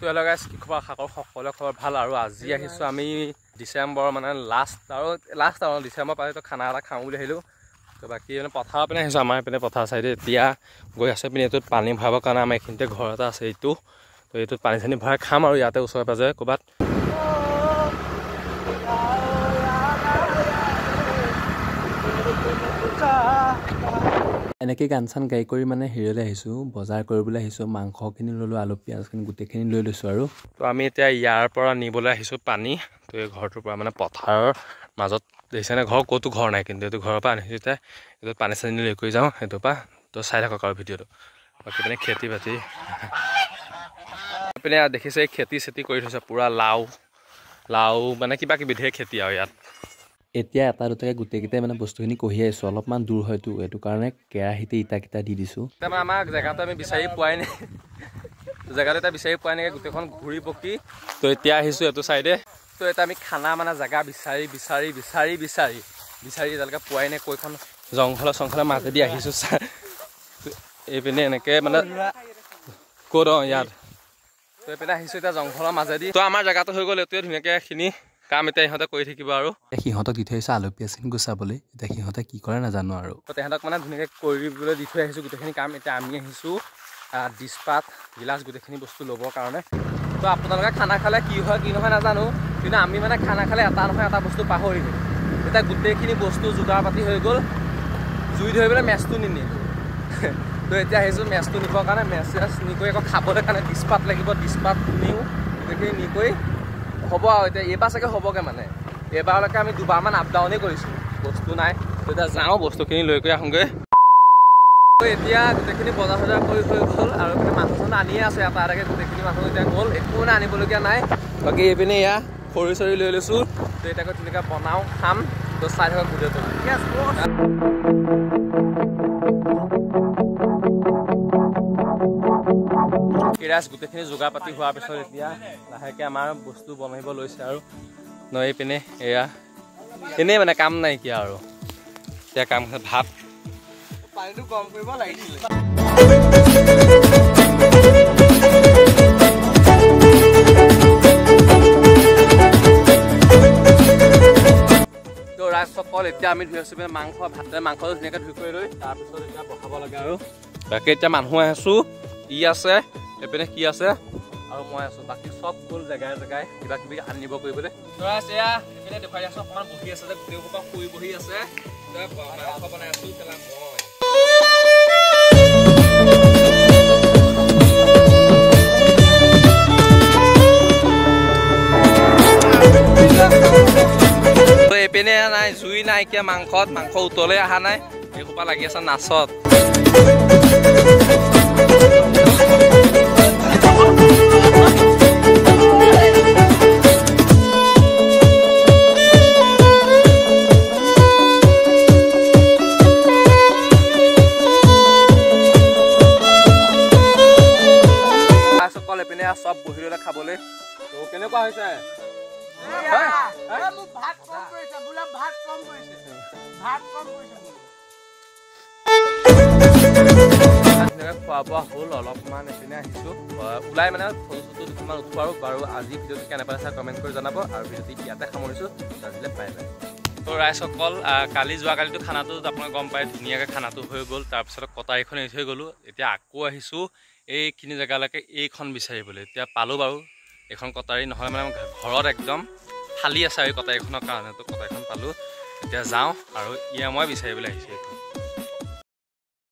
তো হেল্ল' গাইছ, কি খবৰ? আশা কৰোঁ সকলোৰে খবৰ ভাল। আৰু আজি আহিছোঁ আমি ডিচেম্বৰ মানে লাষ্ট আৰু ডিচেম্বৰ পাছতো খানা এটা খাওঁ বুলি আহিলোঁ। তো বাকী মানে পথাৰৰ পিনে আহিছোঁ, আমাৰ পিনে পথাৰ চাইডে এতিয়া গৈ আছে পিনে এইটোত পানী ভৰাবৰ কাৰণে আমাৰ এইখিনিতে ঘৰ এটা আছে এইটো। তো এইটোত পানী চানী ভৰাই খাম আৰু ইয়াতে ওচৰে পাজৰে ক'ৰবাত। এনেকৈ গান চান গাই কৰি মানে হেৰিলৈ আহিছোঁ, বজাৰ কৰিবলৈ আহিছোঁ। মাংসখিনি ল'লোঁ, আলু পিঁয়াজখিনি গোটেইখিনি লৈ লৈছোঁ আৰু। তো আমি এতিয়া ইয়াৰ পৰা নিবলৈ আহিছোঁ পানী। তো এই ঘৰটোৰ পৰা মানে পথাৰৰ মাজত দেখিছেনে, ক'তো ঘৰ নাই, কিন্তু এইটো ঘৰৰ পৰা আনিছোঁ। এতিয়া এইটো পানী চানী লৈ কৰি যাওঁ সেইটোৰ পৰা। তো চাই থাকক আৰু ভিডিঅ'টো। বাকী মানে খেতি বাতি পিনে দেখিছে, খেতি চেতি কৰি থৈছে পূৰা লাও মানে কিবা কিবি ধেৰ খেতি আৰু ইয়াত। এতিয়া এটা দুটাকৈ গোটেইকেইটাই মানে বস্তুখিনি কঢ়িয়াই আছোঁ, অলপমান দূৰ হয়তো, এইটো কাৰণে কেৰাহীতে ইটা দি দিছোঁ। তাৰমানে আমাৰ জেগাটো আমি বিচাৰি পোৱাই নাই, জেগাটো এতিয়া বিচাৰি পোৱাই নাই, গোটেইখন ঘূৰি পকি। তো এতিয়া আহিছোঁ এইটো চাইডে। তো এতিয়া আমি খানা মানে জেগা বিচাৰি এতিয়ালৈকে পোৱাই নাই। কৈখন জংঘলৰ মাজেদি আহিছোঁ। এইপিনে এনেকৈ মানে ক'ত ইয়াত। তো এইপিনে আহিছোঁ এতিয়া জংঘলৰ মাজেদি। তো আমাৰ জেগাটো হৈ গ'ল এইটোৱে ধুনীয়াকৈ এইখিনি কাম এতিয়া ইহঁতে কৰি থাকিব আৰু। সিহঁতক দি থৈ আহিছোঁ আলু পিঁয়াজখিনি গুচাবলৈ। এতিয়া সিহঁতে কি কৰে নাজানো আৰু। তো তেহেঁতক মানে ধুনীয়াকৈ কৰিবলৈ দি থৈ আহিছোঁ গোটেইখিনি কাম। এতিয়া আমি আহিছোঁ ডিছপাত গিলাচ গোটেইখিনি বস্তু ল'বৰ কাৰণে। তো আপোনালোকে খানা খালে কি হয় কি নহয় নাজানো, কিন্তু আমি মানে খানা খালে এটা নহয় এটা বস্তু পাহৰিলোঁ। এতিয়া গোটেইখিনি বস্তু যোগাৰ পাতি হৈ গ'ল, জুই ধৰিবলৈ মেচটো নিনিলোঁ। তো এতিয়া আহিছোঁ মেচটো নিবৰ কাৰণে। মেচ নি কৰি আকৌ খাবলৈ কাৰণে ডিছপাত লাগিব, ডিছপাত নিওঁ, গোটেইখিনি নি কৰি হ'ব আৰু। এতিয়া এইবাৰ চাগে হ'বগৈ মানে। এইবাৰলৈকে আমি দুবাৰমান আপ ডাউনেই কৰিছোঁ, বস্তু নাই। তো এতিয়া যাওঁ বস্তুখিনি লৈ কৰি আহোঁগৈ। এতিয়া গোটেইখিনি বজাৰ চজাৰ কৰি হৈ গ'ল আৰু মানে মানুহ চানুহ আনিয়ে আছে এটা এটাকৈ। গোটেইখিনি মানুহ এতিয়া গ'ল, একো মানে আনিবলগীয়া নাই। বাকী এইপিনে এয়া খৰি চৰি লৈ লৈছোঁ। তো এতিয়া তেনেকৈ বনাওঁ, খাম। তো চাই থাকক ভিডিঅ'টো। কিৰাচ গোটেইখিনি যোগাৰ পাতি হোৱাৰ পিছত এতিয়া লাহেকৈ আমাৰ বস্তু বনাব লৈছে আৰু। নৈ পিনে এয়া এনেই মানে কাম নাইকিয়া আৰু। এতিয়া কাম ভাত পানীটো কম কৰিব লাগিছিলে। তো ৰাইজসকল এতিয়া আমি ধুই আছোঁ মাংসটো ধুনীয়াকৈ ধুই কৰি লৈ তাৰপিছত এতিয়া বহাব লাগে আৰু। বাকী এতিয়া মানুহ আছোঁ, ই আছে এইপিনে, কি আছে আৰু মই আছোঁ। বাকী চব গ'ল জেগাই কিবা কিবি আনিব কৰিবলৈ। এয়া এইপিনে দেখুৱাই আছোঁ, অকণমান বহি আছে যে গোটেই সোপা শুই বহি আছে। মাংস বনাই আছোঁ কেলা মই। এইপিনে নাই, জুই নাইকিয়া মাংস উতলে অহা নাই। এইসোপা লাগি আছে নাচত। এইপিনে চব বহি ল'লে খাবলৈ। তো কেনেকুৱা হৈছে? খোৱা বোৱা হ'ল, অলপমান এইপিনে আহিছোঁ ওলাই মানে ফটো চটো দুখনমান উঠোঁ আৰু। বাৰু আজি ভিডিঅ'টো কেনেকুৱা চাই কমেণ্ট কৰি জনাব। আৰু ভিডিঅ'টো ইয়াতে সামৰিছোঁ। আজিলৈ বাই বাই। তো ৰাইজসকল যোৱাকালিতো খানাটো আপোনালোকে গম পায়, ধুনীয়াকৈ খানাটো হৈ গ'ল। তাৰপিছত কটাৰীখন এৰি থৈ গ'লোঁ। এতিয়া আকৌ আহিছোঁ এইখিনি জেগালৈকে এইখন বিচাৰিবলৈ। এতিয়া পালোঁ বাৰু এইখন কটাৰী, নহ'লে মানে ঘৰত একদম খালী আছে এই কটাৰীখনৰ কাৰণে। তো কটাৰীখন পালোঁ, এতিয়া যাওঁ আৰু মই বিচাৰিবলৈ আহিছোঁ এইখন।